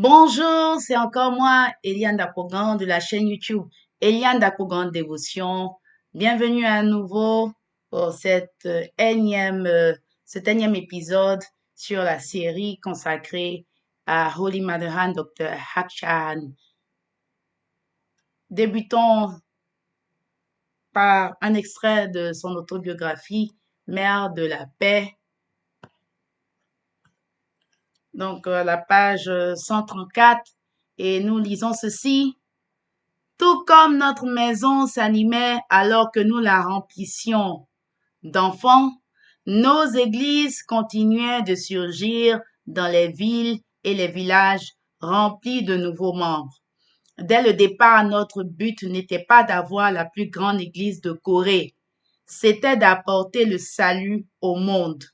Bonjour, c'est encore moi, Eliane Dapogan de la chaîne YouTube Eliane Dapogan Dévotion. Bienvenue à nouveau pour cet énième épisode sur la série consacrée à Holy Mother Dr. Hakshan. Débutons par un extrait de son autobiographie, Mère de la paix. Donc, la page 134, et nous lisons ceci. Tout comme notre maison s'animait alors que nous la remplissions d'enfants, nos églises continuaient de surgir dans les villes et les villages remplis de nouveaux membres. Dès le départ, notre but n'était pas d'avoir la plus grande église de Corée, c'était d'apporter le salut au monde,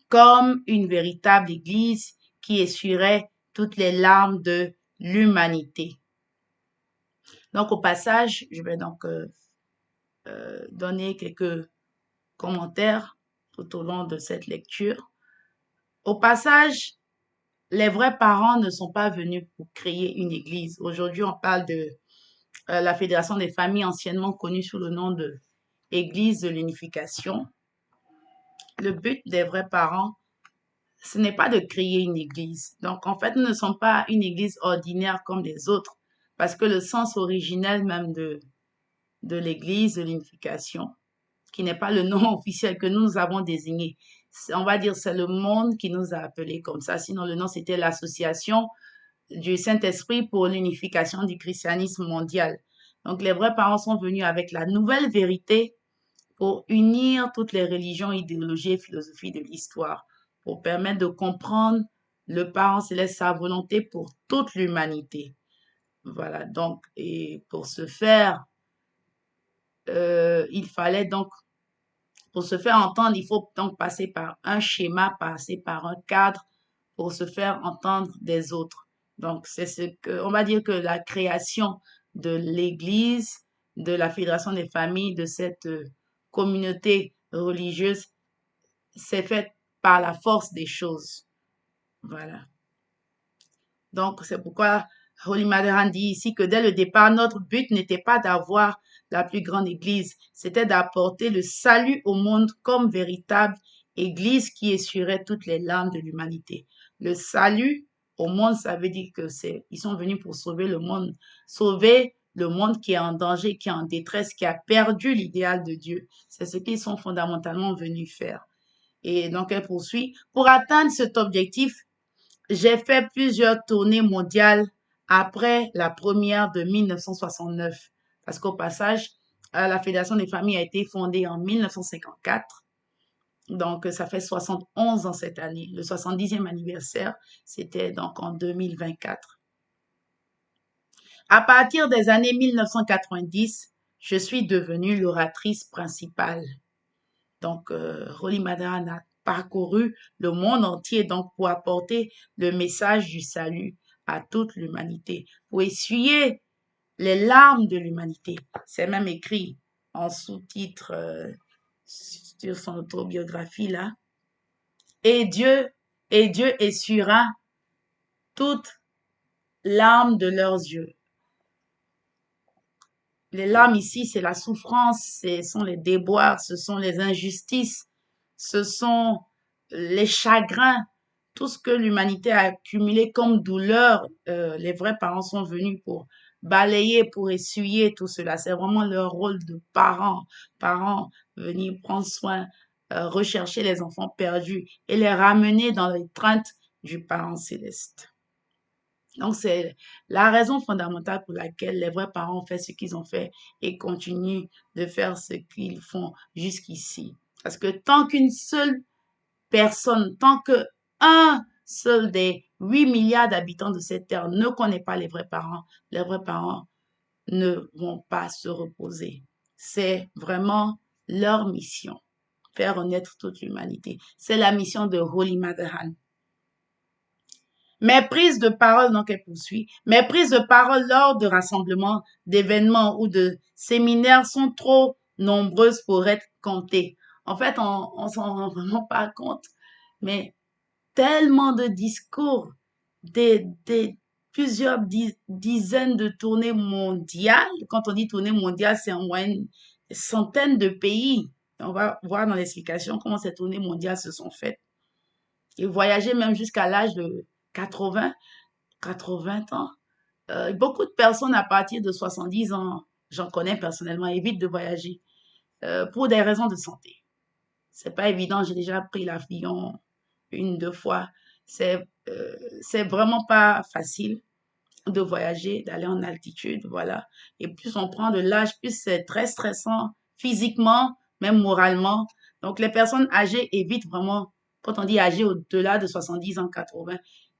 comme une véritable église qui essuierait toutes les larmes de l'humanité. Donc, au passage, je vais donc donner quelques commentaires tout au long de cette lecture. Au passage, les vrais parents ne sont pas venus pour créer une église. Aujourd'hui, on parle de la Fédération des familles, anciennement connue sous le nom de Église de l'unification. Le but des vrais parents, ce n'est pas de créer une église. Donc, en fait, nous ne sommes pas une église ordinaire comme les autres, parce que le sens originel même de l'église de l'unification, qui n'est pas le nom officiel que nous avons désigné. On va dire c'est le monde qui nous a appelés comme ça. Sinon, le nom, c'était l'Association du Saint-Esprit pour l'unification du christianisme mondial. Donc, les vrais parents sont venus avec la nouvelle vérité pour unir toutes les religions, idéologies et philosophies de l'histoire, pour permettre de comprendre le parent céleste, sa volonté pour toute l'humanité. Voilà, donc, et pour ce faire, il fallait donc pour se faire entendre, il faut donc passer par un schéma, passer par un cadre pour se faire entendre des autres. Donc, c'est ce que, on va dire que la création de l'Église, de la Fédération des familles, de cette communauté religieuse, s'est faite par la force des choses. Voilà. Donc, c'est pourquoi Holy Mother dit ici que dès le départ, notre but n'était pas d'avoir la plus grande église, c'était d'apporter le salut au monde comme véritable église qui essuierait toutes les larmes de l'humanité. Le salut au monde, ça veut dire que ils sont venus pour sauver le monde qui est en danger, qui est en détresse, qui a perdu l'idéal de Dieu. C'est ce qu'ils sont fondamentalement venus faire. Et donc, elle poursuit. Pour atteindre cet objectif, j'ai fait plusieurs tournées mondiales après la première de 1969. Parce qu'au passage, la Fédération des familles a été fondée en 1954. Donc, ça fait 71 ans cette année. Le 70e anniversaire, c'était donc en 2024. À partir des années 1990, je suis devenue l'oratrice principale. Donc, Rolly Madara a parcouru le monde entier donc pour apporter le message du salut à toute l'humanité, pour essuyer les larmes de l'humanité. C'est même écrit en sous-titre sur son autobiographie là. Et Dieu essuiera toutes larmes de leurs yeux. Les larmes ici, c'est la souffrance, ce sont les déboires, ce sont les injustices, ce sont les chagrins, tout ce que l'humanité a accumulé comme douleur. Les vrais parents sont venus pour balayer, pour essuyer tout cela. C'est vraiment leur rôle de parents. Parents, venir prendre soin, rechercher les enfants perdus et les ramener dans les craintes du parent céleste. Donc, c'est la raison fondamentale pour laquelle les vrais parents ont fait ce qu'ils ont fait et continuent de faire ce qu'ils font jusqu'ici. Parce que tant qu'une seule personne, tant que un seul des 8 milliards d'habitants de cette terre ne connaît pas les vrais parents ne vont pas se reposer. C'est vraiment leur mission, faire renaître toute l'humanité. C'est la mission de Holy Mother Han. Mes prises de parole, donc elle poursuit, mes prises de parole lors de rassemblements, d'événements ou de séminaires sont trop nombreuses pour être comptées. En fait, on s'en rend vraiment pas compte, mais tellement de discours, des plusieurs dizaines de tournées mondiales. Quand on dit tournée mondiale, c'est en moyenne des centaines de pays. On va voir dans l'explication comment ces tournées mondiales se sont faites. Et voyager même jusqu'à l'âge de 80, 80 ans. Beaucoup de personnes à partir de 70 ans, j'en connais personnellement, évitent de voyager pour des raisons de santé. C'est pas évident, j'ai déjà pris l'avion une, deux fois. C'est vraiment pas facile de voyager, d'aller en altitude, voilà. Et plus on prend de l'âge, plus c'est très stressant physiquement, même moralement. Donc, les personnes âgées évitent vraiment, quand on dit âgées au-delà de 70 ans, 80,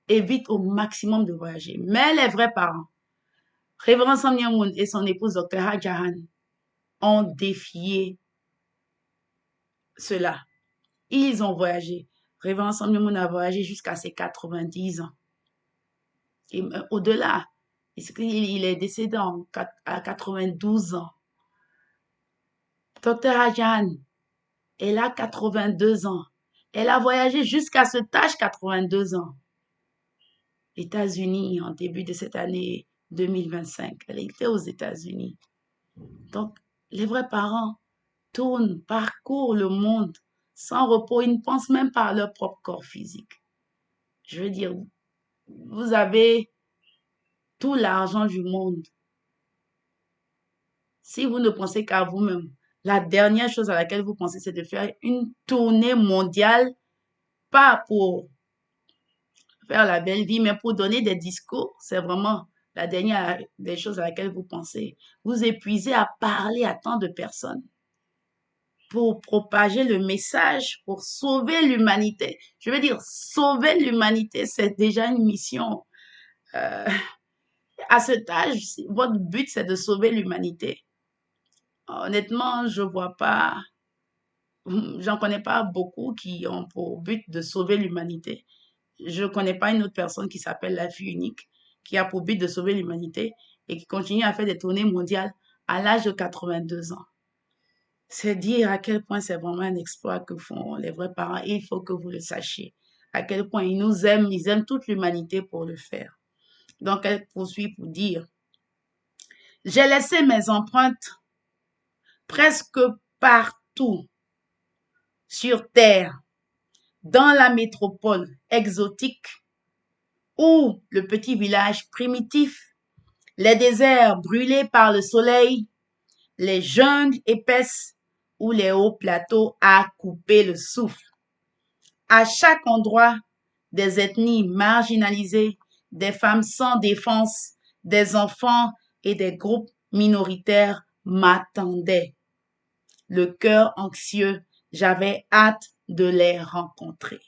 évitent au maximum de voyager. Mais les vrais parents, Révérend Sam Nyamun et son épouse Dr. Hajahan, ont défié cela. Ils ont voyagé. Révérend Sam Nyamun a voyagé jusqu'à ses 90 ans. Et au-delà, il est décédé à 92 ans. Dr. Hajan, elle a 82 ans. Elle a voyagé jusqu'à cet âge, 82 ans. États-Unis, en début de cette année 2025. Elle était aux États-Unis. Donc, les vrais parents tournent, parcourent le monde sans repos. Ils ne pensent même pas à leur propre corps physique. Je veux dire, vous avez tout l'argent du monde. Si vous ne pensez qu'à vous-même, la dernière chose à laquelle vous pensez, c'est de faire une tournée mondiale, pas pour faire la belle vie, mais pour donner des discours. C'est vraiment la dernière des choses à laquelle vous pensez. Vous épuisez à parler à tant de personnes pour propager le message, pour sauver l'humanité. Je veux dire, sauver l'humanité, c'est déjà une mission. Euh, à cet âge, votre but, c'est de sauver l'humanité. Honnêtement, je vois pas, j'en connais pas beaucoup qui ont pour but de sauver l'humanité. Je connais pas une autre personne qui s'appelle la fille unique, qui a pour but de sauver l'humanité et qui continue à faire des tournées mondiales à l'âge de 82 ans. C'est dire à quel point c'est vraiment un exploit que font les vrais parents et il faut que vous le sachiez. À quel point ils nous aiment, ils aiment toute l'humanité pour le faire. Donc elle poursuit pour dire, j'ai laissé mes empreintes presque partout sur Terre, dans la métropole exotique ou le petit village primitif, les déserts brûlés par le soleil, les jungles épaisses ou les hauts plateaux à couper le souffle. À chaque endroit, des ethnies marginalisées, des femmes sans défense, des enfants et des groupes minoritaires m'attendaient. Le cœur anxieux, j'avais hâte de les rencontrer.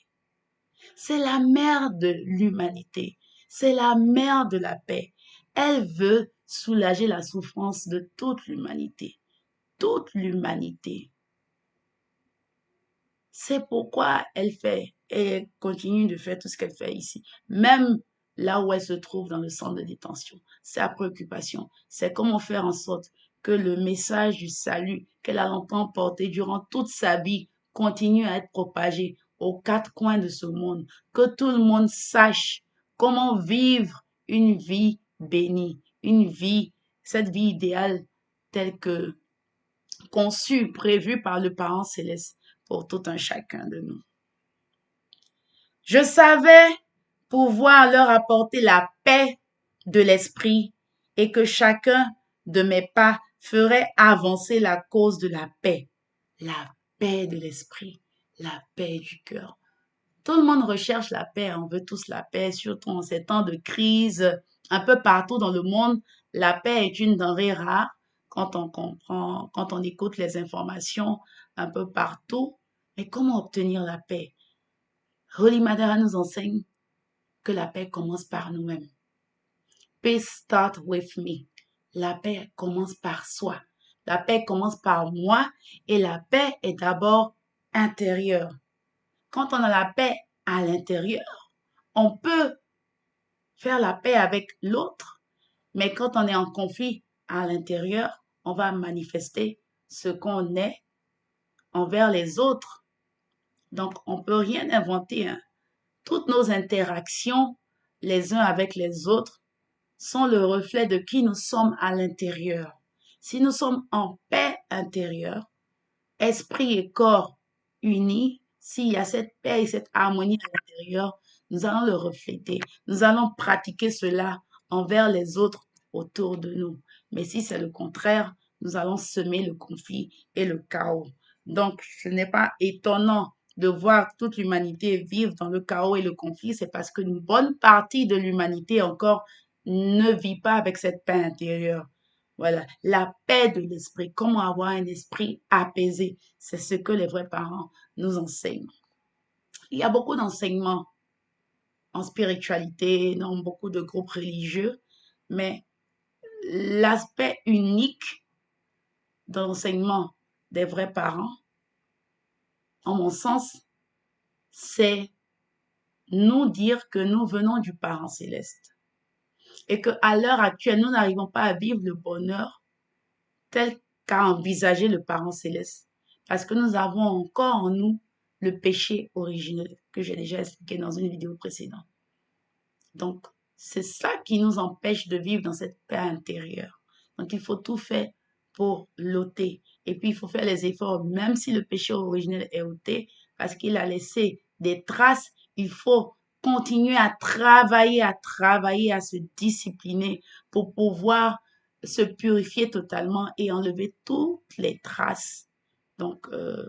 C'est la mère de l'humanité. C'est la mère de la paix. Elle veut soulager la souffrance de toute l'humanité. Toute l'humanité. C'est pourquoi elle continue de faire tout ce qu'elle fait ici. Même là où elle se trouve dans le centre de détention. Sa préoccupation, c'est comment faire en sorte que le message du salut qu'elle a longtemps porté durant toute sa vie continue à être propagé aux quatre coins de ce monde. Que tout le monde sache comment vivre une vie bénie, cette vie idéale telle que conçue, prévue par le Parent céleste pour tout un chacun de nous. Je savais pouvoir leur apporter la paix de l'esprit et que chacun de mes pas ferait avancer la cause de la paix. La paix de l'esprit, la paix du cœur. Tout le monde recherche la paix, on veut tous la paix, surtout en ces temps de crise, un peu partout dans le monde. La paix est une denrée rare quand on comprend, quand on écoute les informations un peu partout. Mais comment obtenir la paix? Holy Madara nous enseigne que la paix commence par nous-mêmes. Peace start with me. La paix commence par soi. La paix commence par moi et la paix est d'abord intérieure. Quand on a la paix à l'intérieur, on peut faire la paix avec l'autre, mais quand on est en conflit à l'intérieur, on va manifester ce qu'on est envers les autres. Donc, on ne peut rien inventer, hein. Toutes nos interactions les uns avec les autres sont le reflet de qui nous sommes à l'intérieur. Si nous sommes en paix intérieure, esprit et corps unis, s'il y a cette paix et cette harmonie à l'intérieur, nous allons le refléter. Nous allons pratiquer cela envers les autres autour de nous. Mais si c'est le contraire, nous allons semer le conflit et le chaos. Donc, ce n'est pas étonnant de voir toute l'humanité vivre dans le chaos et le conflit, c'est parce qu'une bonne partie de l'humanité encore ne vit pas avec cette paix intérieure. Voilà, la paix de l'esprit, comment avoir un esprit apaisé, c'est ce que les vrais parents nous enseignent. Il y a beaucoup d'enseignements en spiritualité, dans beaucoup de groupes religieux, mais l'aspect unique de l'enseignement des vrais parents, en mon sens, c'est nous dire que nous venons du Parent céleste et qu'à l'heure actuelle, nous n'arrivons pas à vivre le bonheur tel qu'a envisagé le Parent céleste. Parce que nous avons encore en nous le péché originel que j'ai déjà expliqué dans une vidéo précédente. Donc, c'est ça qui nous empêche de vivre dans cette paix intérieure. Donc, il faut tout faire pour l'ôter. Et puis, il faut faire les efforts, même si le péché originel est ôté, parce qu'il a laissé des traces, il faut continuer à travailler, à se discipliner pour pouvoir se purifier totalement et enlever toutes les traces. Donc,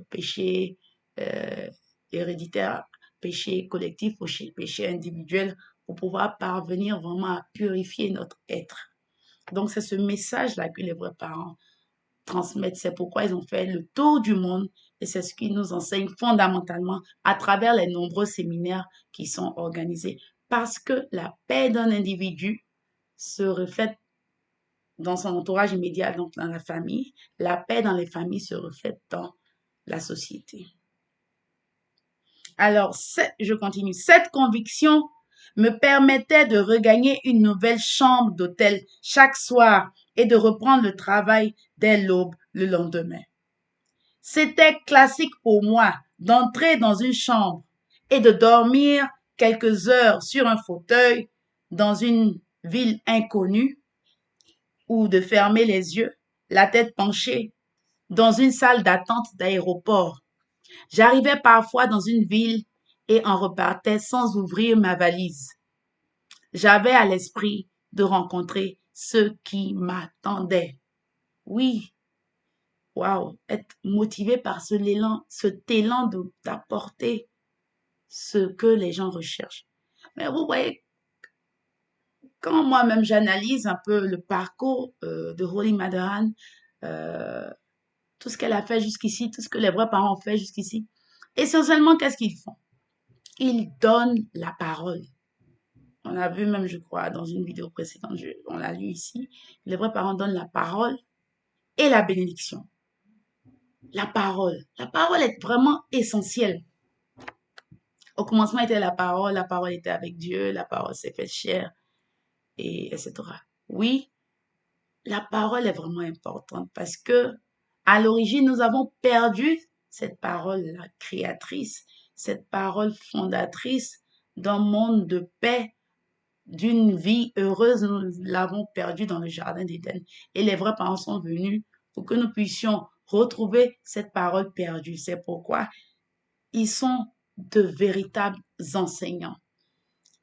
péché euh, héréditaire, péché collectif, péché individuel, pour pouvoir parvenir vraiment à purifier notre être. Donc, c'est ce message-là que les vrais parents transmettent. C'est pourquoi ils ont fait le tour du monde et c'est ce qu'ils nous enseignent fondamentalement à travers les nombreux séminaires qui sont organisés. Parce que la paix d'un individu se reflète dans son entourage immédiat, donc dans la famille. La paix dans les familles se reflète dans la société. Alors, je continue. Cette conviction me permettait de regagner une nouvelle chambre d'hôtel chaque soir et de reprendre le travail dès l'aube le lendemain. C'était classique pour moi d'entrer dans une chambre et de dormir quelques heures sur un fauteuil dans une ville inconnue ou de fermer les yeux, la tête penchée, dans une salle d'attente d'aéroport. J'arrivais parfois dans une ville et en repartais sans ouvrir ma valise. J'avais à l'esprit de rencontrer ceux qui m'attendaient. Oui, waouh, être motivé par cet élan d'apporter ce que les gens recherchent. Mais vous voyez, quand moi-même j'analyse un peu le parcours de Holly Madaran, euh, tout ce qu'elle a fait jusqu'ici, tout ce que les vrais parents ont fait jusqu'ici, essentiellement, qu'est-ce qu'ils font? Ils donnent la parole. On a vu même, je crois, dans une vidéo précédente, on l'a lu ici, les vrais parents donnent la parole et la bénédiction. La parole. La parole est vraiment essentielle. Au commencement était la parole était avec Dieu, la parole s'est faite chair, et etc. Oui, la parole est vraiment importante parce que à l'origine, nous avons perdu cette parole, la créatrice, cette parole fondatrice d'un monde de paix, d'une vie heureuse, nous l'avons perdue dans le jardin d'Éden. Et les vrais parents sont venus pour que nous puissions retrouver cette parole perdue. C'est pourquoi ils sont de véritables enseignants.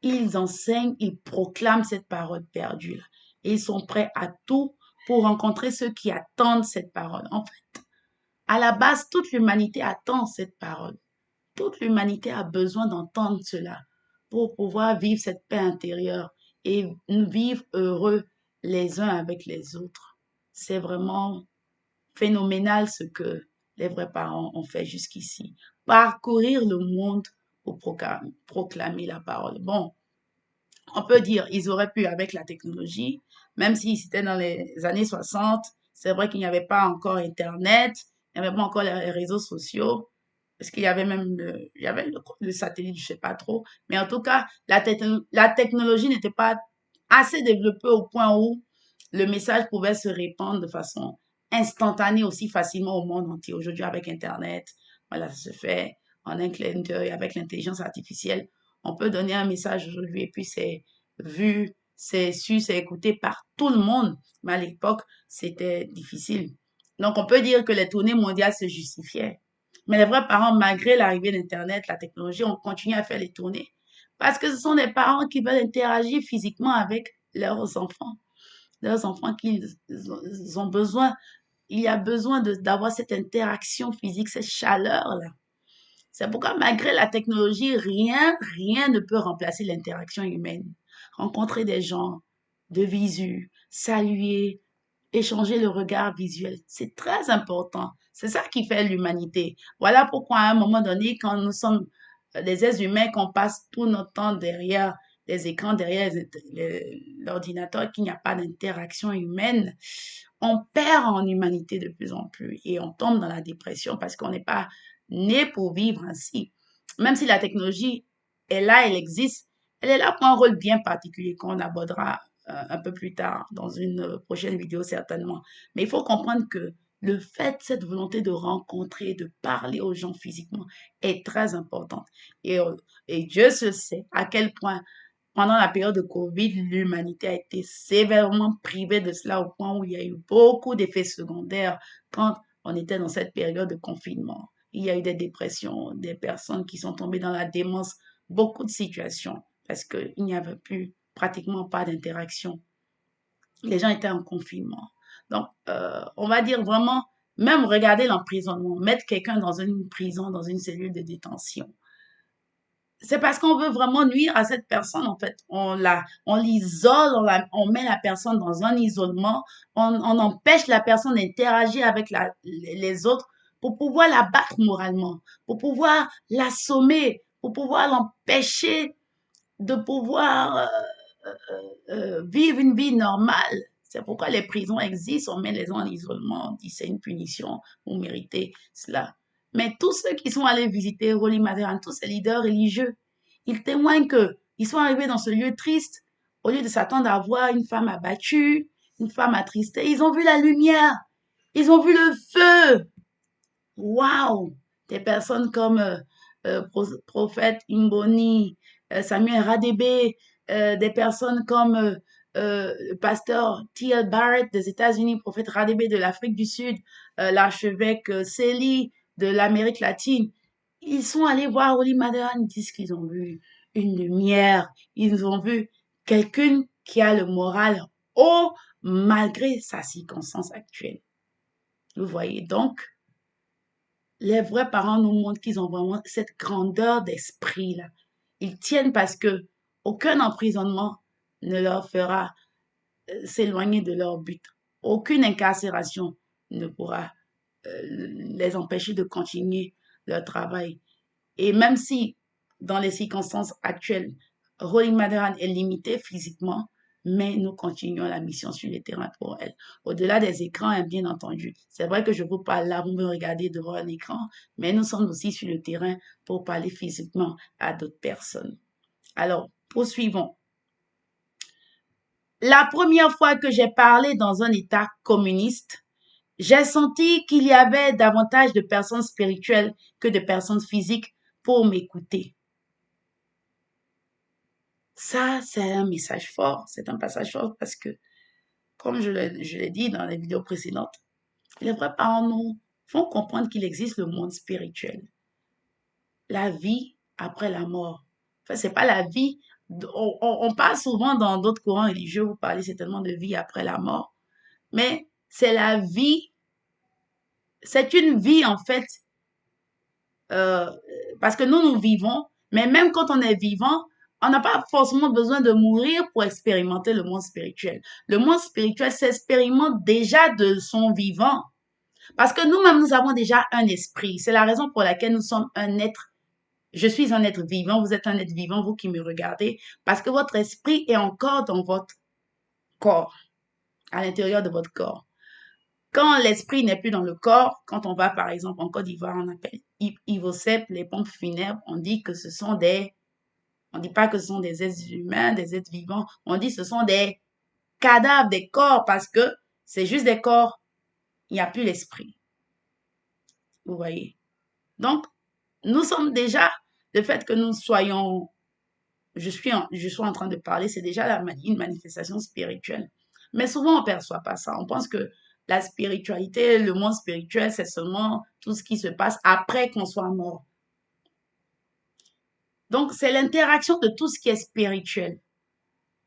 Ils enseignent, ils proclament cette parole perdue-là. Et ils sont prêts à tout pour rencontrer ceux qui attendent cette parole. En fait, à la base, toute l'humanité attend cette parole. Toute l'humanité a besoin d'entendre cela pour pouvoir vivre cette paix intérieure et vivre heureux les uns avec les autres. C'est vraiment phénoménal ce que les vrais parents ont fait jusqu'ici. Parcourir le monde pour proclamer la parole. Bon, on peut dire ils auraient pu avec la technologie, même si c'était dans les années 60, c'est vrai qu'il n'y avait pas encore Internet, il n'y avait pas encore les réseaux sociaux, parce qu'il y avait même il y avait le satellite, je sais pas trop, mais en tout cas, la technologie n'était pas assez développée au point où le message pouvait se répandre de façon instantanée aussi facilement au monde entier. Aujourd'hui, avec Internet, voilà, ça se fait en un clin d'œil avec l'intelligence artificielle. On peut donner un message aujourd'hui et puis c'est vu, c'est su, c'est écouté par tout le monde, mais à l'époque, c'était difficile. Donc, on peut dire que les tournées mondiales se justifiaient. Mais les vrais parents, malgré l'arrivée d'Internet, la technologie, ont continué à faire les tournées. Parce que ce sont des parents qui veulent interagir physiquement avec leurs enfants qu'ils ont besoin. Il y a besoin d'avoir cette interaction physique, cette chaleur-là. C'est pourquoi, malgré la technologie, rien ne peut remplacer l'interaction humaine. Rencontrer des gens de visu, saluer, échanger le regard visuel, c'est très important. C'est ça qui fait l'humanité. Voilà pourquoi, à un moment donné, quand nous sommes des êtres humains, qu'on passe tout notre temps derrière les écrans, derrière l'ordinateur, qu'il n'y a pas d'interaction humaine, on perd en humanité de plus en plus et on tombe dans la dépression parce qu'on n'est pas né pour vivre ainsi. Même si la technologie est là, elle existe, elle est là pour un rôle bien particulier qu'on abordera un peu plus tard dans une prochaine vidéo certainement. Mais il faut comprendre que le fait, cette volonté de rencontrer, de parler aux gens physiquement est très importante. Et, et Dieu se sait à quel point pendant la période de Covid, l'humanité a été sévèrement privée de cela au point où il y a eu beaucoup d'effets secondaires quand on était dans cette période de confinement. Il y a eu des dépressions, des personnes qui sont tombées dans la démence, beaucoup de situations parce qu'il n'y avait plus pratiquement pas d'interaction. Les gens étaient en confinement. Donc, on va dire vraiment, même regarder l'emprisonnement, mettre quelqu'un dans une prison, dans une cellule de détention, c'est parce qu'on veut vraiment nuire à cette personne, en fait. On l'isole, on met la personne dans un isolement, on empêche la personne d'interagir avec les autres pour pouvoir la battre moralement, pour pouvoir l'assommer, pour pouvoir l'empêcher de pouvoir vivre une vie normale. C'est pourquoi les prisons existent, on met les gens en isolement, on dit c'est une punition, vous méritez cela. Mais tous ceux qui sont allés visiter Rolly Maderan, tous ces leaders religieux, ils témoignent qu'ils sont arrivés dans ce lieu triste, au lieu de s'attendre à voir une femme abattue, une femme attristée, ils ont vu la lumière, ils ont vu le feu. Waouh! Des personnes comme Prophète Imboni, Samuel Radebe, des personnes comme le pasteur T.L. Barrett des États-Unis, prophète Radebe de l'Afrique du Sud, l'archevêque Célie de l'Amérique latine. Ils sont allés voir Oli Maderan, ils disent qu'ils ont vu une lumière, ils ont vu quelqu'un qui a le moral haut malgré sa circonstance actuelle. Vous voyez donc, les vrais parents nous montrent qu'ils ont vraiment cette grandeur d'esprit-là. Ils tiennent parce que aucun emprisonnement ne leur fera s'éloigner de leur but. Aucune incarcération ne pourra les empêcher de continuer leur travail. Et même si, dans les circonstances actuelles, Rolling Maderan est limité physiquement, mais nous continuons la mission sur le terrain pour elle. Au-delà des écrans, hein, bien entendu. C'est vrai que je vous parle là, vous me regardez devant un écran, mais nous sommes aussi sur le terrain pour parler physiquement à d'autres personnes. Alors, poursuivons. La première fois que j'ai parlé dans un État communiste, j'ai senti qu'il y avait davantage de personnes spirituelles que de personnes physiques pour m'écouter. Ça, c'est un message fort, c'est un passage fort parce que, comme je l'ai dit dans les vidéos précédentes, les vrais parents nous font comprendre qu'il existe le monde spirituel, la vie après la mort. Enfin, c'est pas la vie, on parle souvent dans d'autres courants religieux, vous parlez certainement de vie après la mort, mais c'est la vie, c'est une vie en fait, euh, parce que nous vivons, mais même quand on est vivant, on n'a pas forcément besoin de mourir pour expérimenter le monde spirituel. Le monde spirituel s'expérimente déjà de son vivant. Parce que nous-mêmes, nous avons déjà un esprit. C'est la raison pour laquelle nous sommes un être. Je suis un être vivant, vous êtes un être vivant, vous qui me regardez, parce que votre esprit est encore dans votre corps, à l'intérieur de votre corps. Quand l'esprit n'est plus dans le corps, quand on va par exemple en Côte d'Ivoire, on appelle Ivosep, les pompes funèbres, on dit que ce sont on dit pas que ce sont des êtres humains, des êtres vivants, on dit que ce sont des cadavres, des corps, parce que c'est juste des corps, il n'y a plus l'esprit. Vous voyez. Donc, nous sommes déjà, le fait que nous soyons je suis en train de parler, c'est déjà une manifestation spirituelle. Mais souvent, on ne perçoit pas ça. On pense que la spiritualité, le monde spirituel, c'est seulement tout ce qui se passe après qu'on soit mort. Donc, c'est l'interaction de tout ce qui est spirituel.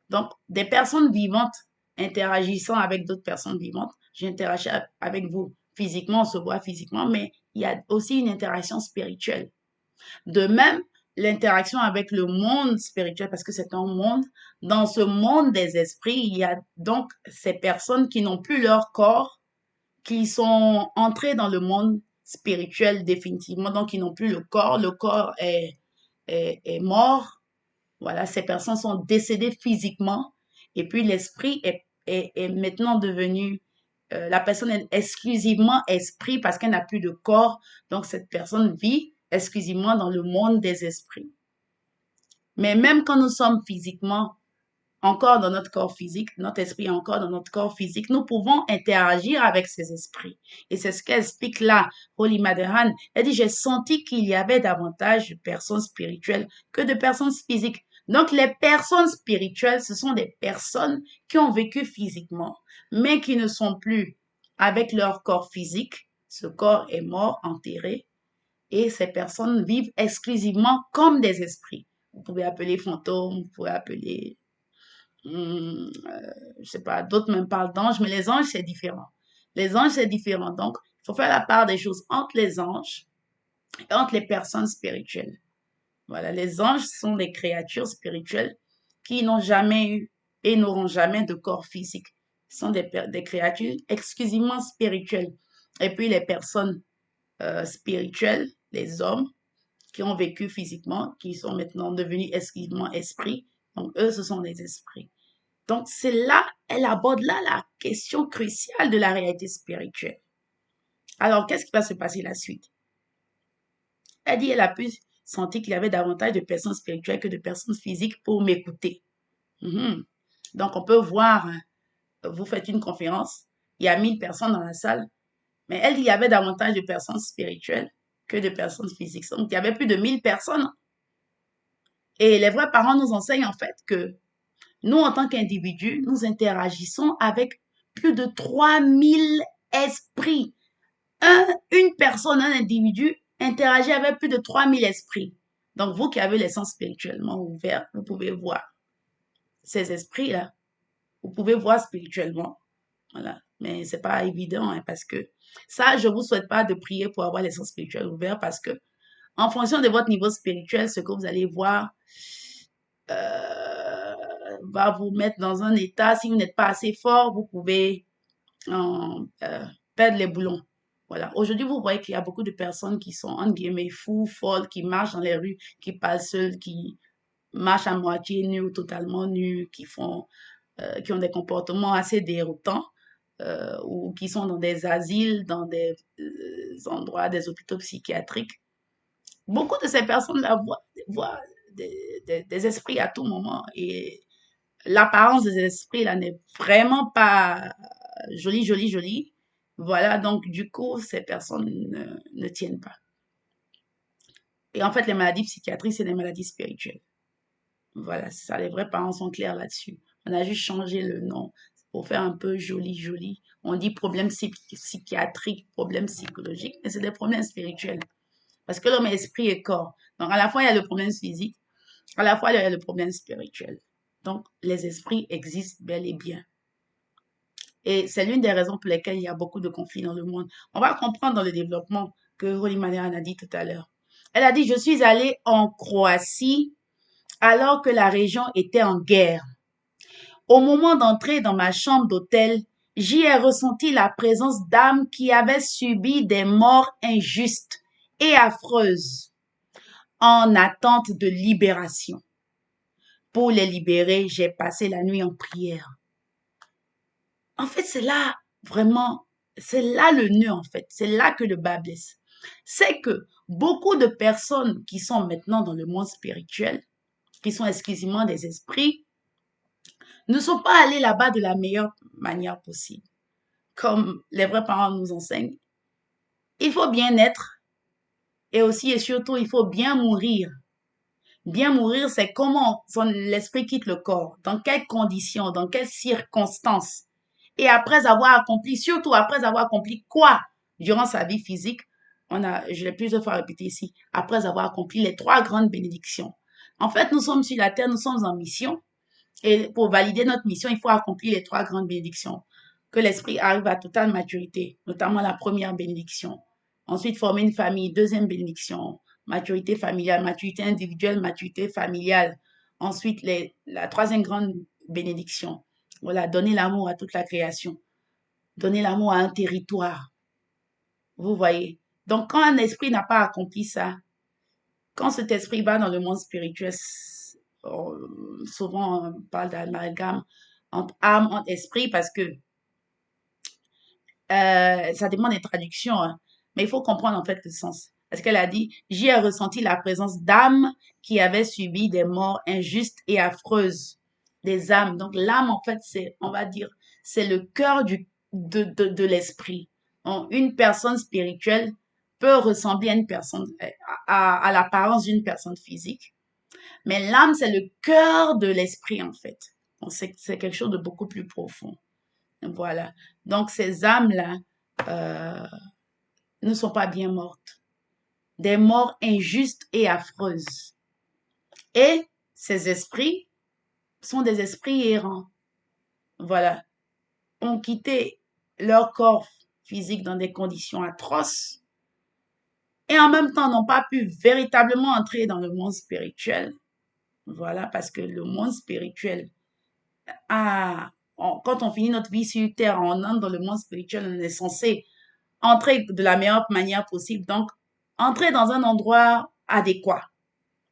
Donc, des personnes vivantes interagissant avec d'autres personnes vivantes, j'interagis avec vous physiquement, on se voit physiquement, mais il y a aussi une interaction spirituelle. De même, l'interaction avec le monde spirituel, parce que c'est un monde, dans ce monde des esprits, il y a donc ces personnes qui n'ont plus leur corps, qui sont entrées dans le monde spirituel définitivement, donc ils n'ont plus le corps est mort, voilà, ces personnes sont décédées physiquement, et puis l'esprit est maintenant devenu, la personne est exclusivement esprit parce qu'elle n'a plus de corps, donc cette personne vit exclusivement dans le monde des esprits. Mais même quand nous sommes physiquement encore dans notre corps physique, notre esprit est encore dans notre corps physique, nous pouvons interagir avec ces esprits. Et c'est ce qu'elle explique là, Holy Mother. Elle dit, j'ai senti qu'il y avait davantage de personnes spirituelles que de personnes physiques. Donc, les personnes spirituelles, ce sont des personnes qui ont vécu physiquement, mais qui ne sont plus avec leur corps physique. Ce corps est mort, enterré, et ces personnes vivent exclusivement comme des esprits. Vous pouvez appeler fantômes, vous pouvez appeler je sais pas, d'autres même parlent d'anges, mais les anges, c'est différent. Les anges, c'est différent. Donc, il faut faire la part des choses entre les anges et entre les personnes spirituelles. Voilà, les anges sont des créatures spirituelles qui n'ont jamais eu et n'auront jamais de corps physique. Ce sont des créatures exclusivement spirituelles. Et puis les personnes spirituelles, les hommes qui ont vécu physiquement, qui sont maintenant devenus exclusivement esprits, donc eux, ce sont des esprits. Donc, c'est là, elle aborde là la question cruciale de la réalité spirituelle. Alors, qu'est-ce qui va se passer la suite? Elle dit, elle a pu sentir qu'il y avait davantage de personnes spirituelles que de personnes physiques pour m'écouter. Mhm. Donc, on peut voir, hein, vous faites une conférence, il y a 1000 personnes dans la salle, mais elle dit, il y avait davantage de personnes spirituelles que de personnes physiques. Donc, il y avait plus de 1000 personnes. Et les vrais parents nous enseignent en fait que nous, en tant qu'individus, nous interagissons avec plus de 3000 esprits. Une personne, un individu interagit avec plus de 3000 esprits. Donc, vous qui avez les sens spirituellement ouverts, vous pouvez voir ces esprits-là. Vous pouvez voir spirituellement. Voilà. Mais c'est pas évident, hein, parce que ça, je vous souhaite pas de prier pour avoir les sens spirituels ouverts parce que en fonction de votre niveau spirituel, ce que vous allez voir, va vous mettre dans un état, si vous n'êtes pas assez fort, vous pouvez perdre les boulons. Voilà. Aujourd'hui, vous voyez qu'il y a beaucoup de personnes qui sont, entre guillemets, fous, folles, qui marchent dans les rues, qui parlent seules, qui marchent à moitié nues ou totalement nues, qui ont des comportements assez déroutants, ou qui sont dans des asiles, dans des endroits, des hôpitaux psychiatriques. Beaucoup de ces personnes-là voient des esprits à tout moment et l'apparence des esprits là n'est vraiment pas jolie, jolie, jolie. Voilà, donc du coup, ces personnes ne tiennent pas. Et en fait, les maladies psychiatriques, c'est des maladies spirituelles. Voilà, c'est ça, les vrais parents sont clairs là-dessus. On a juste changé le nom pour faire un peu joli, joli. On dit problème psychiatrique, problème psychologique, mais c'est des problèmes spirituels. Parce que l'homme est esprit et corps. Donc, à la fois, il y a le problème physique, à la fois, il y a le problème spirituel. Donc, les esprits existent bel et bien. Et c'est l'une des raisons pour lesquelles il y a beaucoup de conflits dans le monde. On va comprendre dans le développement que Holly Marianne a dit tout à l'heure. Elle a dit, je suis allée en Croatie alors que la région était en guerre. Au moment d'entrer dans ma chambre d'hôtel, j'y ai ressenti la présence d'âmes qui avaient subi des morts injustes et affreuses en attente de libération. Pour les libérer, j'ai passé la nuit en prière. En fait, c'est là vraiment, c'est là le nœud en fait, c'est là que le bas blesse. C'est que beaucoup de personnes qui sont maintenant dans le monde spirituel, qui sont exclusivement des esprits, ne sont pas allés là-bas de la meilleure manière possible. Comme les vrais parents nous enseignent, il faut bien être et aussi et surtout il faut bien mourir. Bien mourir, c'est comment l'esprit quitte le corps, dans quelles conditions, dans quelles circonstances. Et après avoir accompli, surtout après avoir accompli quoi durant sa vie physique, je l'ai plusieurs fois répété ici, après avoir accompli les trois grandes bénédictions. En fait, nous sommes sur la terre, nous sommes en mission. Et pour valider notre mission, il faut accomplir les trois grandes bénédictions. Que l'esprit arrive à totale maturité, notamment la première bénédiction. Ensuite, former une famille, deuxième bénédiction. Maturité familiale, maturité individuelle, maturité familiale. Ensuite, la troisième grande bénédiction. Voilà, donner l'amour à toute la création. Donner l'amour à un territoire. Vous voyez. Donc, quand un esprit n'a pas accompli ça, quand cet esprit va dans le monde spirituel, souvent on parle d'amalgame entre âme, entre esprit, parce que ça demande une traduction, hein. Mais il faut comprendre en fait le sens. Parce qu'elle a dit, j'y ai ressenti la présence d'âmes qui avaient subi des morts injustes et affreuses. Des âmes. Donc l'âme, en fait, c'est, on va dire, c'est le cœur de l'esprit. Donc, une personne spirituelle peut ressembler à une personne, à l'apparence d'une personne physique. Mais l'âme, c'est le cœur de l'esprit, en fait. Donc, c'est quelque chose de beaucoup plus profond. Voilà. Donc, ces âmes-là euh, ne sont pas bien mortes. Des morts injustes et affreuses. Et ces esprits sont des esprits errants. Voilà. Ont quitté leur corps physique dans des conditions atroces et en même temps n'ont pas pu véritablement entrer dans le monde spirituel. Voilà, parce que le monde spirituel quand on finit notre vie sur Terre, on entre dans le monde spirituel, on est censé entrer de la meilleure manière possible. Donc, entrer dans un endroit adéquat.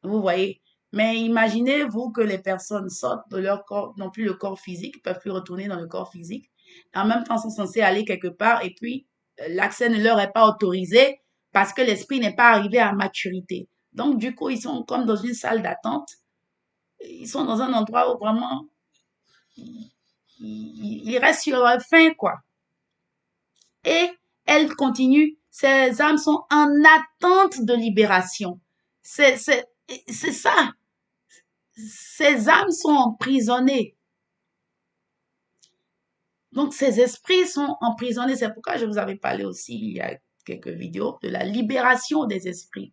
Vous voyez. Mais imaginez-vous que les personnes sortent de leur corps, non plus le corps physique, peuvent plus retourner dans le corps physique. En même temps, sont censés aller quelque part et puis l'accès ne leur est pas autorisé parce que l'esprit n'est pas arrivé à maturité. Donc, du coup, ils sont comme dans une salle d'attente. Ils sont dans un endroit où vraiment ils restent sur leur faim, quoi. Et elles continuent. Ces âmes sont en attente de libération. C'est ça. Ces âmes sont emprisonnées. Donc, ces esprits sont emprisonnés. C'est pourquoi je vous avais parlé aussi, il y a quelques vidéos, de la libération des esprits.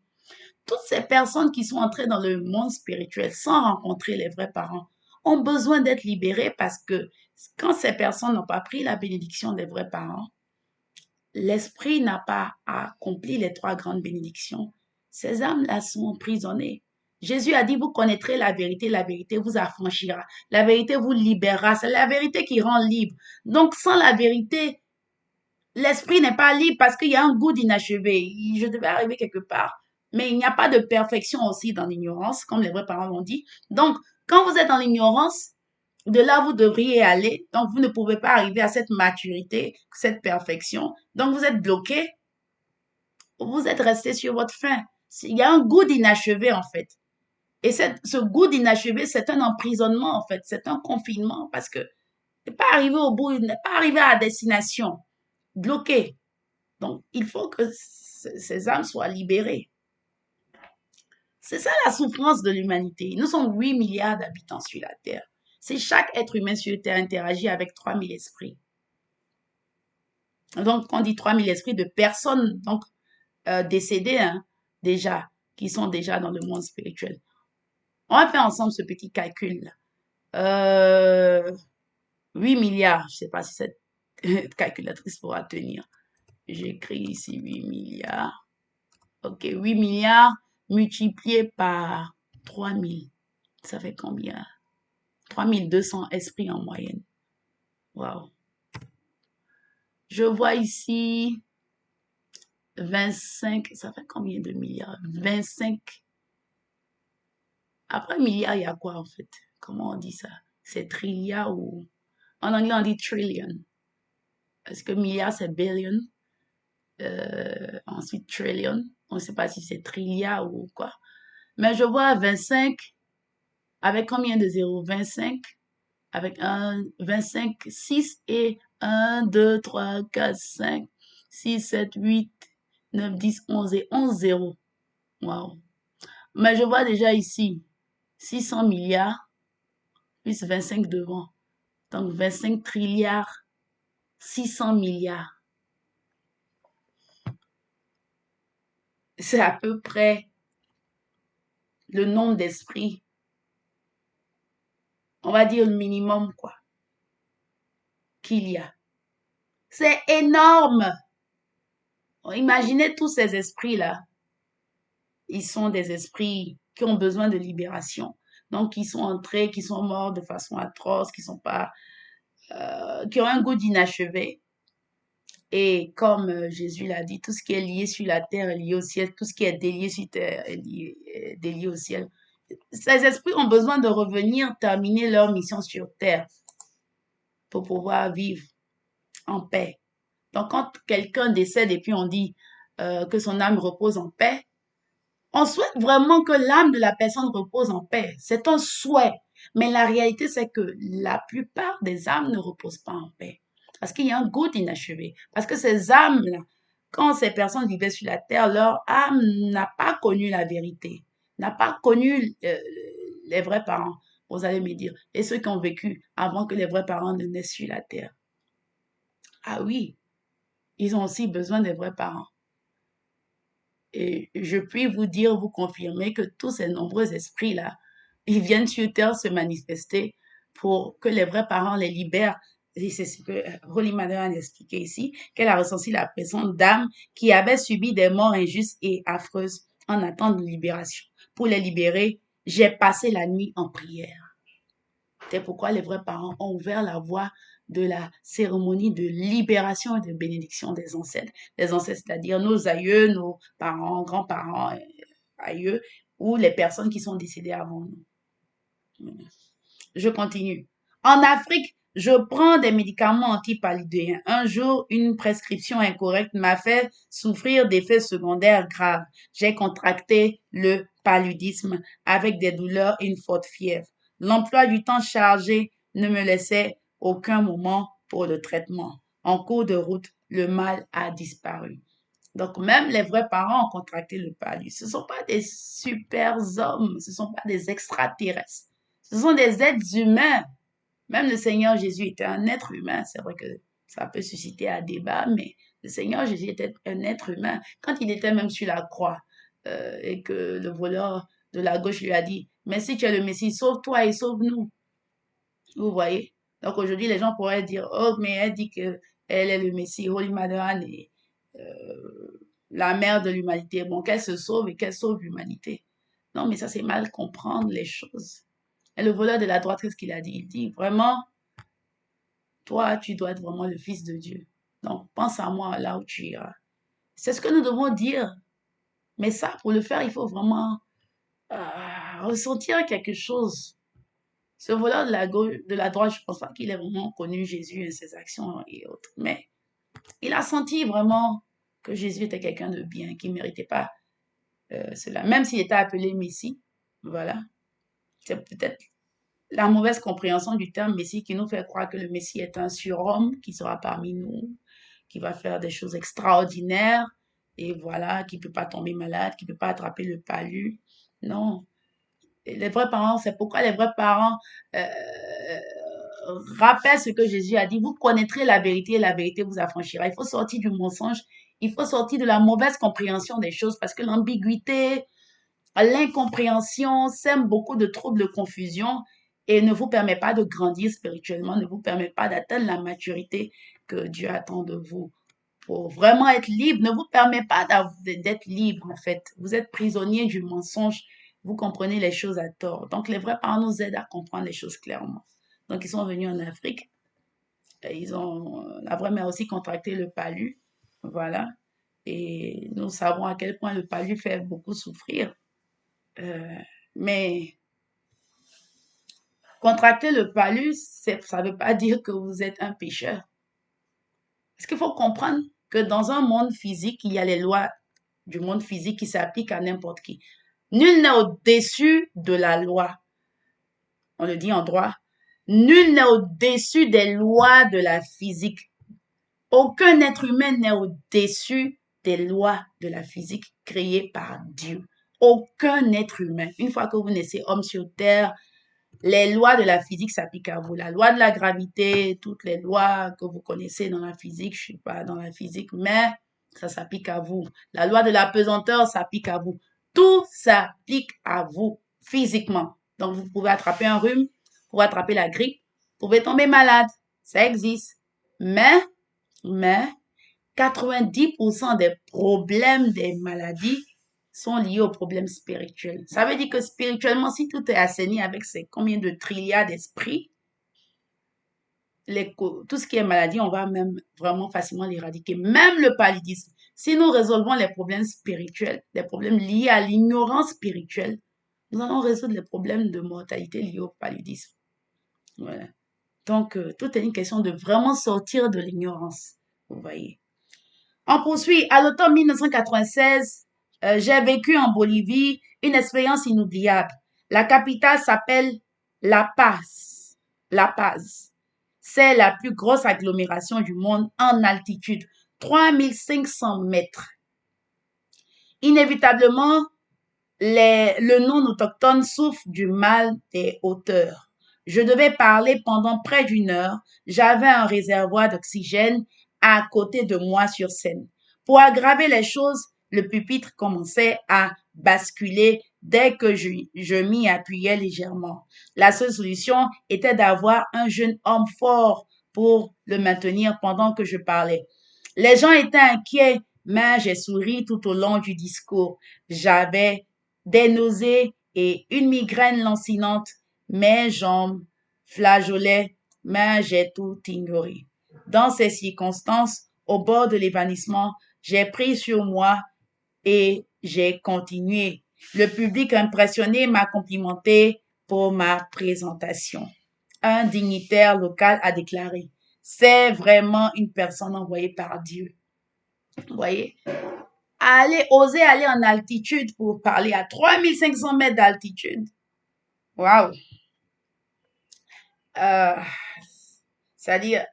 Toutes ces personnes qui sont entrées dans le monde spirituel sans rencontrer les vrais parents ont besoin d'être libérées parce que quand ces personnes n'ont pas pris la bénédiction des vrais parents, l'esprit n'a pas accompli les trois grandes bénédictions. Ces âmes-là sont emprisonnées. Jésus a dit, vous connaîtrez la vérité vous affranchira, la vérité vous libérera, c'est la vérité qui rend libre. Donc, sans la vérité, l'esprit n'est pas libre parce qu'il y a un goût d'inachevé. Je devais arriver quelque part. Mais il n'y a pas de perfection aussi dans l'ignorance, comme les vrais parents l'ont dit. Donc, quand vous êtes dans l'ignorance, de là, vous devriez aller. Donc, vous ne pouvez pas arriver à cette maturité, cette perfection. Donc, vous êtes bloqué. Vous êtes resté sur votre faim. Il y a un goût d'inachevé, en fait. Et ce goût d'inachevé, c'est un emprisonnement, en fait. C'est un confinement parce que n'est pas arrivé au bout, n'est pas arrivé à la destination. Bloqué. Donc, il faut que ces âmes soient libérées. C'est ça la souffrance de l'humanité. Nous sommes 8 milliards d'habitants sur la Terre. Si chaque être humain sur Terre interagit avec 3000 esprits, donc on dit 3000 esprits de personnes donc décédées hein, déjà, qui sont déjà dans le monde spirituel. On va faire ensemble ce petit calcul. 8 milliards, je ne sais pas si cette calculatrice pourra tenir. J'écris ici 8 milliards. Ok, 8 milliards multiplié par 3000. Ça fait combien? 3200 esprits en moyenne. Waouh. Je vois ici 25. Ça fait combien de milliards? 25. Après milliard, il y a quoi en fait? Comment on dit ça? C'est trilliard ou... En anglais, on dit trillion. Est-ce que milliard, c'est billion? Ensuite, trillion. On ne sait pas si c'est trilliard ou quoi. Mais je vois 25 avec combien de zéros? 25 avec un 25 6 et 1, 2, 3, 4, 5, 6, 7, 8, 9, 10, 11 et 11 zéros. Waouh. Mais je vois déjà ici. 600 milliards plus 25 devant. Donc 25 trilliards, 600 milliards. C'est à peu près le nombre d'esprits, on va dire le minimum, quoi, qu'il y a. C'est énorme. Imaginez tous ces esprits-là. Ils sont des esprits qui ont besoin de libération. Donc, qui sont entrés, qui sont morts de façon atroce, qui sont pas, qui ont un goût d'inachevé. Et comme Jésus l'a dit, tout ce qui est lié sur la terre est lié au ciel, tout ce qui est délié sur terre est délié au ciel. Ces esprits ont besoin de revenir terminer leur mission sur terre pour pouvoir vivre en paix. Donc, quand quelqu'un décède et puis on dit que son âme repose en paix, on souhaite vraiment que l'âme de la personne repose en paix. C'est un souhait. Mais la réalité, c'est que la plupart des âmes ne reposent pas en paix. Parce qu'il y a un goût inachevé. Parce que ces âmes-là, quand ces personnes vivaient sur la terre, leur âme n'a pas connu la vérité, n'a pas connu les vrais parents, vous allez me dire, et ceux qui ont vécu avant que les vrais parents ne naissent sur la terre. Ah oui, ils ont aussi besoin des vrais parents. Et je puis vous dire, vous confirmer que tous ces nombreux esprits-là, ils viennent sur terre se manifester pour que les vrais parents les libèrent. Et c'est ce que Holy Mother a expliqué ici, qu'elle a ressenti la présence d'âmes qui avaient subi des morts injustes et affreuses en attente de libération. Pour les libérer, j'ai passé la nuit en prière. C'est pourquoi les vrais parents ont ouvert la voie de la cérémonie de libération et de bénédiction des ancêtres. Les ancêtres, c'est-à-dire nos aïeux, nos parents, grands-parents, aïeux, ou les personnes qui sont décédées avant nous. Je continue. En Afrique, je prends des médicaments antipaludéens. Un jour, une prescription incorrecte m'a fait souffrir d'effets secondaires graves. J'ai contracté le paludisme avec des douleurs et une forte fièvre. L'emploi du temps chargé ne me laissait aucun moment pour le traitement. En cours de route, le mal a disparu. Donc, même les vrais parents ont contracté le paludisme. Ce ne sont pas des super hommes, ce ne sont pas des extraterrestres. Ce sont des êtres humains. Même le Seigneur Jésus était un être humain. C'est vrai que ça peut susciter un débat, mais le Seigneur Jésus était un être humain. Quand il était même sur la croix et que le voleur de la gauche lui a dit, mais si tu es le Messie, sauve-toi et sauve-nous. Vous voyez? Donc aujourd'hui, les gens pourraient dire, oh, mais elle dit que elle est le Messie, Holy Mother Anne est la mère de l'humanité. Bon, qu'elle se sauve et qu'elle sauve l'humanité. Non, mais ça, c'est mal comprendre les choses. Et le voleur de la droite, qu'est-ce qu'il a dit? Il dit, vraiment, toi, tu dois être vraiment le Fils de Dieu. Donc, pense à moi là où tu iras. C'est ce que nous devons dire. Mais ça, pour le faire, il faut vraiment ressentir quelque chose. Ce voleur de la gauche, de la droite, je ne pense pas qu'il ait vraiment connu Jésus et ses actions et autres. Mais il a senti vraiment que Jésus était quelqu'un de bien, qui ne méritait pas cela. Même s'il était appelé Messie, voilà. C'est peut-être la mauvaise compréhension du terme Messie qui nous fait croire que le Messie est un surhomme qui sera parmi nous, qui va faire des choses extraordinaires, et voilà, qui ne peut pas tomber malade, qui ne peut pas attraper le palu. Non. Et les vrais parents, c'est pourquoi les vrais parents rappellent ce que Jésus a dit. Vous connaîtrez la vérité et la vérité vous affranchira. Il faut sortir du mensonge, il faut sortir de la mauvaise compréhension des choses parce que l'ambiguïté, l'incompréhension sème beaucoup de troubles, de confusion et ne vous permet pas de grandir spirituellement, ne vous permet pas d'atteindre la maturité que Dieu attend de vous. Pour vraiment être libre, ne vous permet pas d'être libre en fait. Vous êtes prisonnier du mensonge, vous comprenez les choses à tort. Donc les vrais parents nous aident à comprendre les choses clairement. Donc ils sont venus en Afrique, la vraie mère aussi contracté le palu, voilà. Et nous savons à quel point le palu fait beaucoup souffrir. Euh, mais contracter le palu, ça ne veut pas dire que vous êtes un pécheur. Parce qu'il faut comprendre que dans un monde physique, il y a les lois du monde physique qui s'appliquent à n'importe qui. Nul n'est au-dessus de la loi. On le dit en droit. Nul n'est au-dessus des lois de la physique. Aucun être humain n'est au-dessus des lois de la physique créées par Dieu. aucun être humain. Une fois que vous naissez homme sur Terre, les lois de la physique s'appliquent à vous. La loi de la gravité, toutes les lois que vous connaissez dans la physique, je suis pas dans la physique, mais ça s'applique à vous. La loi de la pesanteur s'applique à vous. Tout s'applique à vous physiquement. Donc, vous pouvez attraper un rhume, vous pouvez attraper la grippe, vous pouvez tomber malade. Ça existe. Mais 90% des problèmes des maladies sont liés aux problèmes spirituels. Ça veut dire que spirituellement, si tout est assaini avec ces combien de trilliards d'esprits, tout ce qui est maladie, on va même vraiment facilement l'éradiquer. Même le paludisme. Si nous résolvons les problèmes spirituels, les problèmes liés à l'ignorance spirituelle, nous allons résoudre les problèmes de mortalité liés au paludisme. Voilà. Donc, tout est une question de vraiment sortir de l'ignorance. Vous voyez. On poursuit. À l'automne 1996, j'ai vécu en Bolivie une expérience inoubliable. La capitale s'appelle La Paz. La Paz. C'est la plus grosse agglomération du monde en altitude, 3500 mètres. Inévitablement, le non-autochtone souffre du mal des hauteurs. Je devais parler pendant près d'une heure. J'avais un réservoir d'oxygène à côté de moi sur scène. Pour aggraver les choses, le pupitre commençait à basculer dès que je m'y appuyais légèrement. La seule solution était d'avoir un jeune homme fort pour le maintenir pendant que je parlais. Les gens étaient inquiets, mais j'ai souri tout au long du discours. J'avais des nausées et une migraine lancinante. Mes jambes flageolaient, mais j'ai tout ignoré. Dans ces circonstances, au bord de l'évanouissement, j'ai pris sur moi et j'ai continué. Le public impressionné m'a complimenté pour ma présentation. Un dignitaire local a déclaré, c'est vraiment une personne envoyée par Dieu. Vous voyez? Oser aller en altitude pour parler à 3500 mètres d'altitude. Waouh! Euh, C'est-à-dire,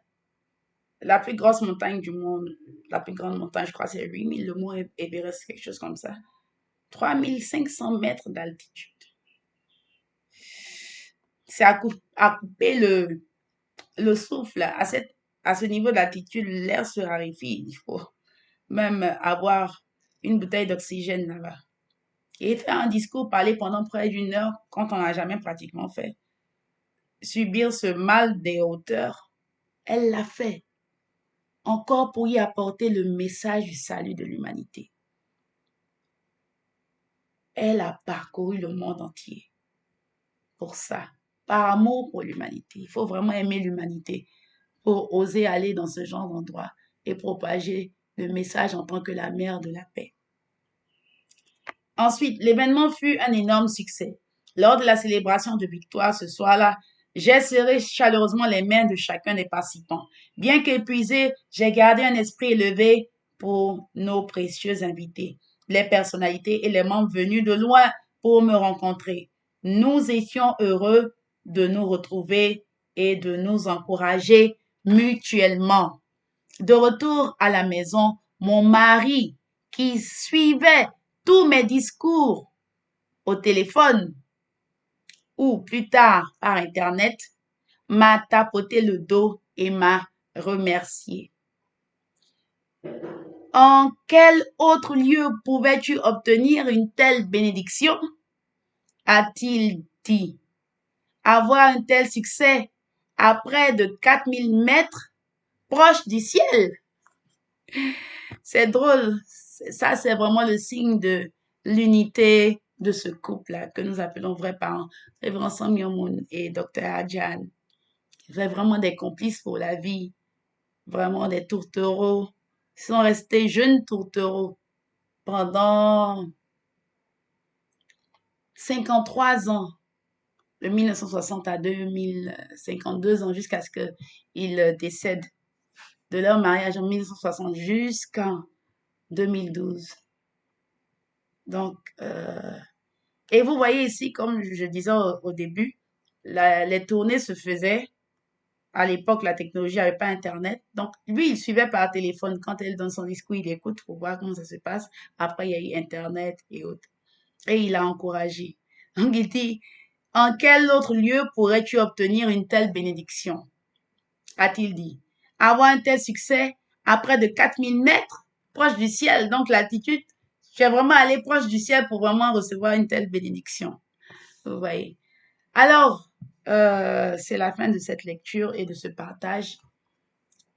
la plus grosse montagne du monde, la plus grande montagne, je crois, c'est 8000, le mont Everest, quelque chose comme ça. 3500 mètres d'altitude. C'est à couper le souffle. À ce niveau d'altitude, l'air se raréfie. Il faut même avoir une bouteille d'oxygène là-bas. Et faire un discours, parler pendant près d'une heure quand on n'a jamais pratiquement fait. Subir ce mal des hauteurs, elle l'a fait. Encore pour y apporter le message du salut de l'humanité. Elle a parcouru le monde entier pour ça, par amour pour l'humanité. Il faut vraiment aimer l'humanité pour oser aller dans ce genre d'endroit et propager le message en tant que la mère de la paix. Ensuite, l'événement fut un énorme succès. Lors de la célébration de victoire ce soir-là, j'ai serré chaleureusement les mains de chacun des participants. Bien qu'épuisé, j'ai gardé un esprit élevé pour nos précieux invités, les personnalités et les membres venus de loin pour me rencontrer. Nous étions heureux de nous retrouver et de nous encourager mutuellement. De retour à la maison, mon mari, qui suivait tous mes discours au téléphone ou plus tard par Internet, m'a tapoté le dos et m'a remercié. En quel autre lieu pouvais-tu obtenir une telle bénédiction? A-t-il dit. Avoir un tel succès à près de 4000 mètres proche du ciel. C'est drôle. Ça, c'est vraiment le signe de l'unité de ce couple-là que nous appelons vrais parents. Révérend Sam Yomoun et Dr. Adjan. Vraiment des complices pour la vie. Vraiment des tourtereaux. Ils sont restés jeunes tourtereaux pendant 53 ans. De 1960 à 2052 ans jusqu'à ce qu'ils décèdent de leur mariage en 1960 jusqu'en 2012. Donc, et vous voyez ici, comme je disais au début, les tournées se faisaient. À l'époque, la technologie n'avait pas Internet. Donc, lui, il suivait par téléphone. Quand elle donne son discours, il écoute pour voir comment ça se passe. Après, il y a eu Internet et autres. Et il a encouragé. Donc il dit, en quel autre lieu pourrais-tu obtenir une telle bénédiction? A-t-il dit. Avoir un tel succès à près de 4000 mètres, proche du ciel. Donc l'altitude, tu es vraiment allé proche du ciel pour vraiment recevoir une telle bénédiction. Vous voyez. Alors, c'est la fin de cette lecture et de ce partage.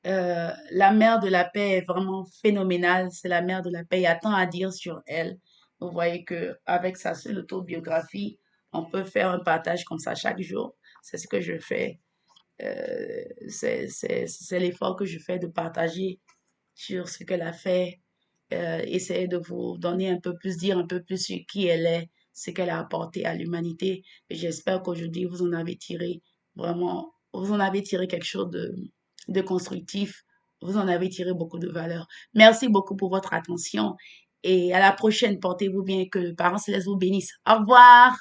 La mère de la paix est vraiment phénoménale. C'est la mère de la paix. Il y a tant à dire sur elle. Vous voyez que avec sa seule autobiographie, on peut faire un partage comme ça chaque jour. C'est ce que je fais. C'est l'effort que je fais de partager sur ce qu'elle a fait, essayer de vous donner un peu plus, dire un peu plus sur qui elle est, ce qu'elle a apporté à l'humanité. Et j'espère qu'aujourd'hui, vous en avez tiré vraiment, vous en avez tiré quelque chose de constructif. Vous en avez tiré beaucoup de valeur. Merci beaucoup pour votre attention et à la prochaine. Portez-vous bien, que le Parent Céleste vous bénisse. Au revoir.